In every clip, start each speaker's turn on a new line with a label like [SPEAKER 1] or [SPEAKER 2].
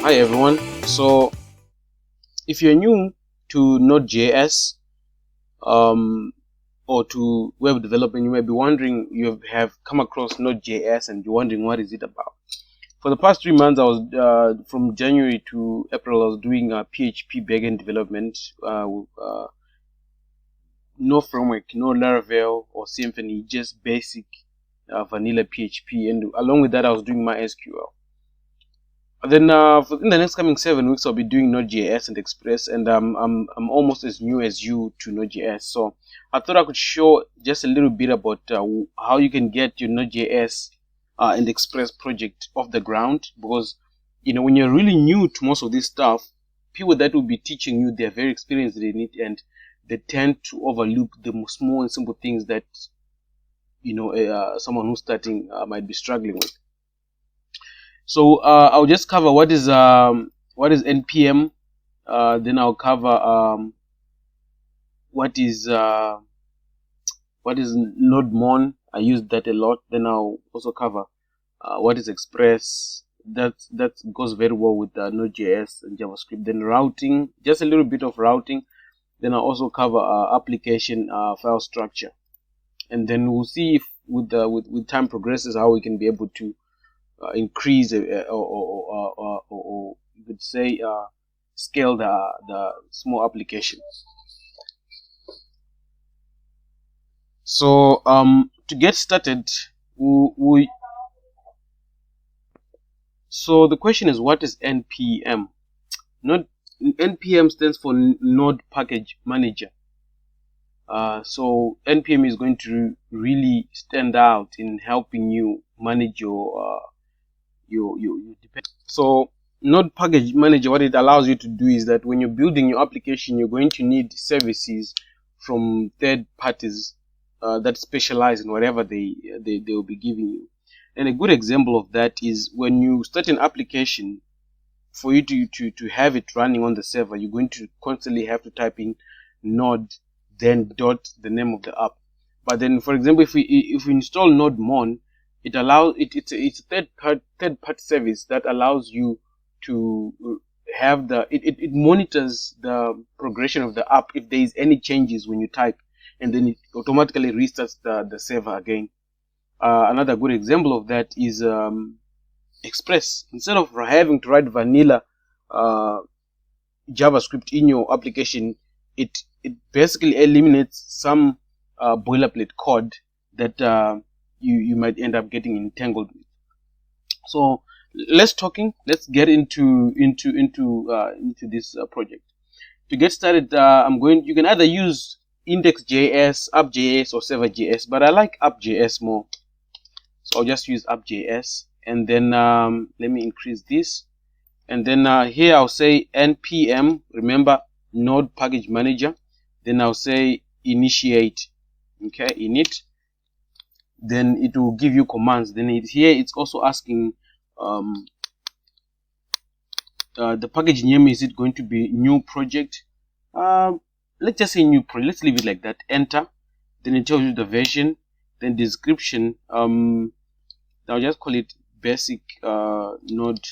[SPEAKER 1] Hi everyone. So if you're new to Node.js or to web development, you may be wondering, you have come across Node.js and you're wondering what is it about. For the past 3 months, I was from January to April, I was doing PHP backend development, no framework, no Laravel or Symfony, just basic vanilla PHP, and along with that I was doing MySQL. Then in the next coming 7 weeks, I'll be doing Node.js and Express, and I'm almost as new as you to Node.js. So I thought I could show just a little bit about how you can get your Node.js and Express project off the ground, because when you're really new to most of this stuff, people that will be teaching you, they're very experienced in it, and they tend to overlook the small and simple things that someone who's starting might be struggling with. So I'll just cover what is npm. Then I'll cover what is nodemon. I use that a lot. Then I'll also cover what is Express. That goes very well with Node.js and JavaScript. Then routing, just a little bit of routing. Then I'll also cover application file structure, and then we'll see if with time progresses how we can be able to increase or you could say scale the small application. So to get started, so the question is, what is npm? npm stands for Node Package Manager. So npm is going to really stand out in helping you manage your So Node Package Manager, what it allows you to do is that when you're building your application, you're going to need services from third parties that specialize in whatever they will be giving you. And a good example of that is when you start an application, for you to have it running on the server, you're going to constantly have to type in node, then dot the name of the app. But then, for example, if we install nodemon, it allows it's a third party service that allows you to have it monitors the progression of the app if there is any changes when you type, and then it automatically restarts the server again. Another good example of that is Express. Instead of having to write vanilla JavaScript in your application, it basically eliminates some boilerplate code that you might end up getting entangled with. So let's get into this project. To get started, you can either use index.js, app.js, or server.js, but I like app.js more, so I'll just use app.js. And then let me increase this, and then here I'll say npm, remember, Node Package Manager. Then I'll say initiate, okay, init. Then it will give you commands. Then here it's also asking the package name, is it going to be new project? Let's just say new project. Let's leave it like that. Enter. Then it tells you the version. Then description. I'll just call it basic Node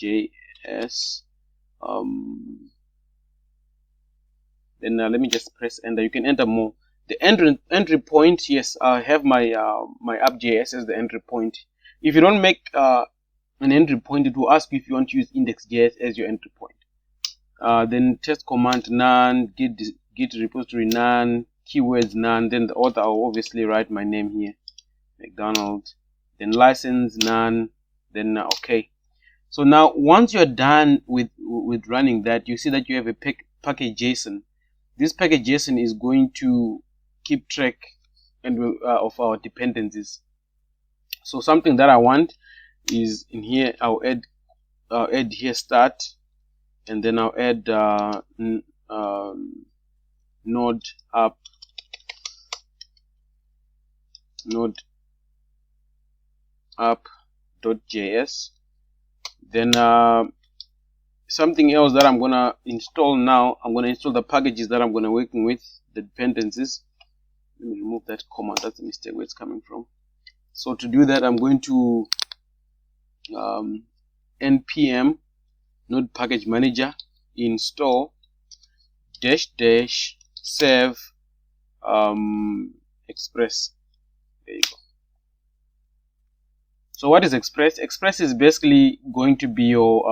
[SPEAKER 1] JS. Then let me just press enter. You can enter more. The entry point, yes, I have my my app.js as the entry point. If you don't make an entry point, it will ask you if you want to use index.js as your entry point. Then test command none, git repository none, keywords none. Then the author, I'll obviously write my name here, McDonald. Then license none. Then okay. So now once you're done with running that, you see that you have a package JSON. This package JSON is going to keep track of our dependencies. So something that I want is in here. I'll add here start, and then I'll add node app, node app.js. Then something else that I'm gonna install now, I'm gonna install the packages that I'm gonna working with, the dependencies. Let me remove that comma, that's the mistake where it's coming from. So to do that, I'm going to npm node package manager install dash save express. There you go. So what is express? Express is basically going to be your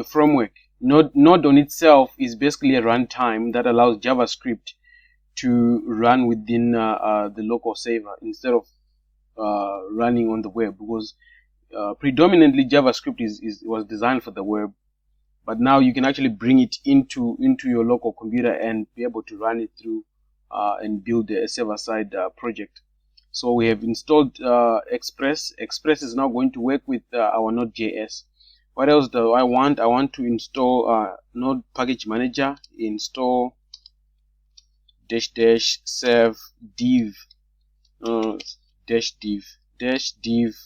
[SPEAKER 1] framework. Node on itself is basically a runtime that allows JavaScript to run within the local server instead of running on the web, because predominantly JavaScript was designed for the web, but now you can actually bring it into your local computer and be able to run it through and build a server-side project. So we have installed Express. Express is now going to work with our Node.js. What else do I want? I want to install Node Package Manager. Install dash save div dash div.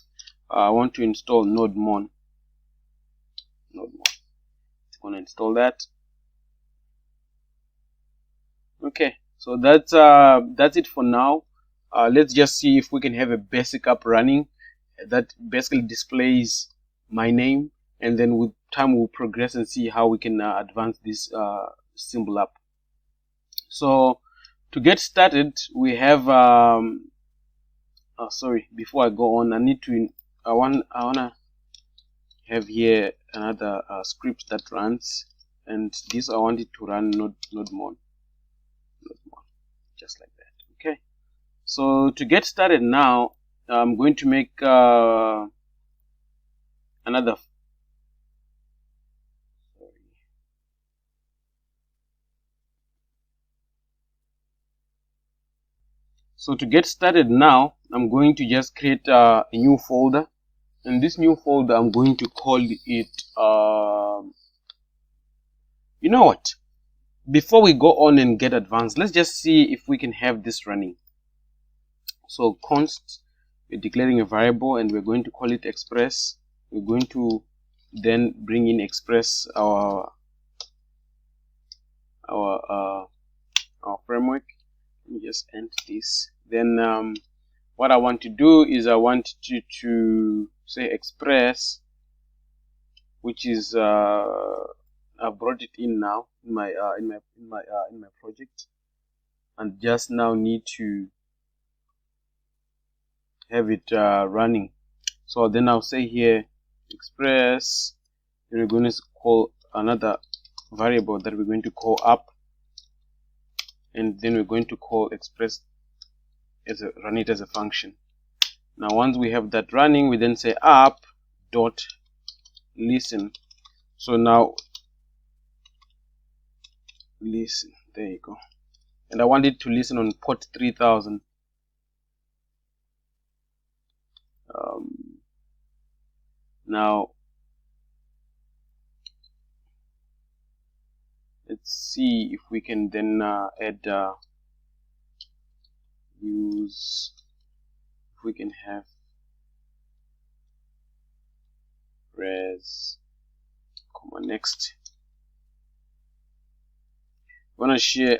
[SPEAKER 1] I want to install NodeMon. It's going to install that. Okay, so that's it for now. Let's just see if we can have a basic app running that basically displays my name, and then with time we'll progress and see how we can advance this simple app. So to get started, we have sorry, before I go on, I wanna have here another script that runs, and this I want it to run NodeMon, just like that. Okay, so to get started now, I'm going to make another. So to get started now, I'm going to just create a new folder. In this new folder, I'm going to call it, you know what? Before we go on and get advanced, let's just see if we can have this running. So const, we're declaring a variable and we're going to call it express. We're going to then bring in express our framework. Let me just end this. Then what I want to do is I want to say express, which is I've brought it in now in my project, and just now need to have it running. So then I'll say here express, then we're going to call another variable that we're going to call up, and then we're going to call express run it as a function. Now once we have that running, we then say up dot listen. So now listen, there you go, and I want it to listen on port 3000. Now let's see if we can then add use, if we can have res comma next.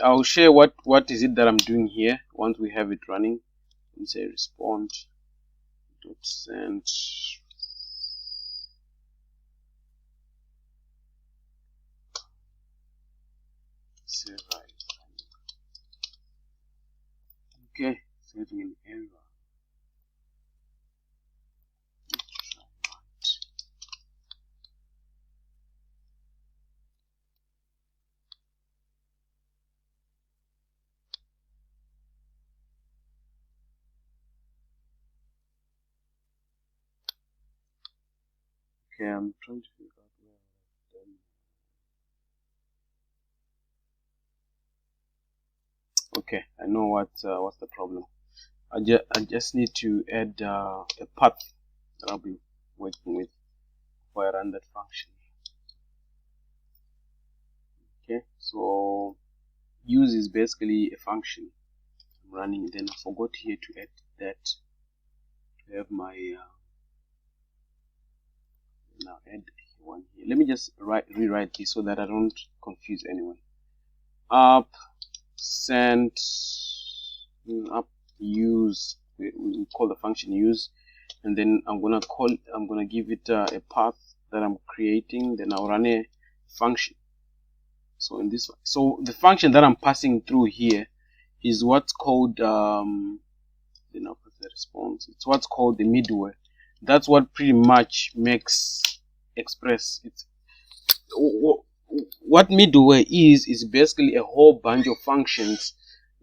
[SPEAKER 1] I'll share what is it that I'm doing here once we have it running, and say respond dot send server. Okay, saving an error. Okay, I'm trying to figure out where I've done. Okay, I know what's the problem. I just need to add a path that I'll be working with before I run that function. Okay, so use is basically a function I'm running. Then I forgot here to add that to have my now add one here. Let me just rewrite this so that I don't confuse anyone. Up send up use, we call the function use, and then I'm gonna give it a path that I'm creating. Then I'll run a function. So in this, so the function that I'm passing through here is what's called then I'll put the response. It's what's called the middleware. That's what pretty much makes Express. It's what middleware is basically a whole bunch of functions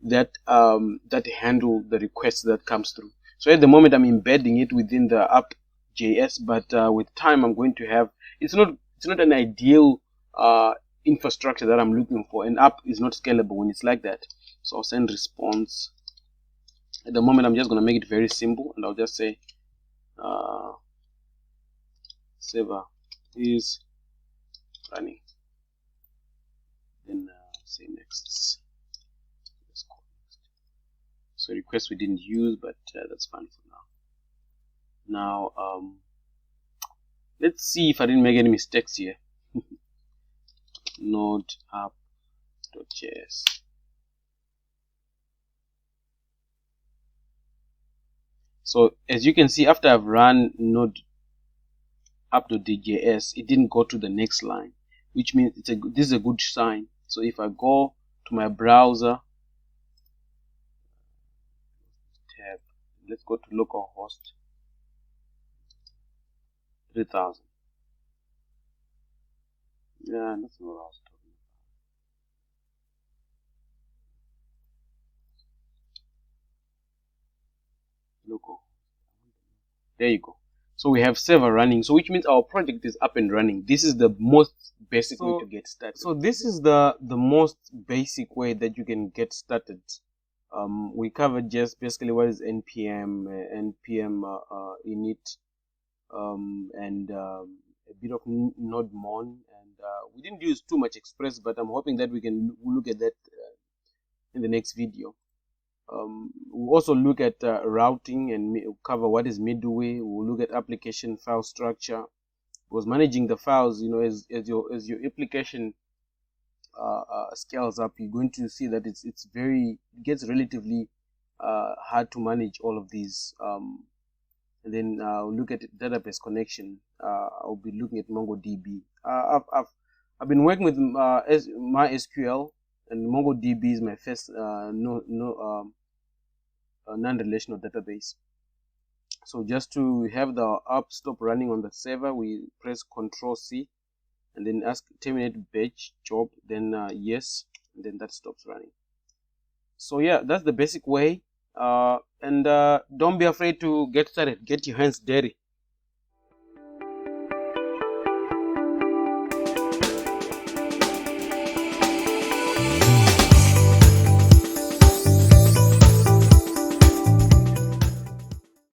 [SPEAKER 1] that that handle the request that comes through. So at the moment I'm embedding it within the app.js, but with time I'm going to have, it's not an ideal infrastructure that I'm looking for. An app is not scalable when it's like that. So I'll send response. At the moment I'm just going to make it very simple, and I'll just say server is running, then say next. So request we didn't use, but that's fine for now. Now let's see if I didn't make any mistakes here. Node app.js. So as you can see, after I've run node app.js, it didn't go to the next line, which means this is a good sign. So if I go to my browser tab, let's go to localhost 3000. Yeah, that's not what I was talking about. Local. There you go. So we have server running, so which means our project is up and running. This is the most basic way to get started. So this is the most basic way that you can get started. We covered just basically what is npm, npm init, and a bit of nodemon, and we didn't use too much Express, but I'm hoping that we can look at that in the next video. We'll also look at routing and cover what is middleware. We'll look at application file structure, because managing the files, as your application scales up, you're going to see that it gets relatively hard to manage all of these. And then we'll look at database connection. I'll be looking at MongoDB. I've been working with MySQL, and MongoDB is my first non-relational database. So just to have the app stop running on the server, we press Ctrl+C, and then ask terminate batch job, then yes, and then that stops running. So yeah, that's the basic way. And don't be afraid to get started. Get your hands dirty.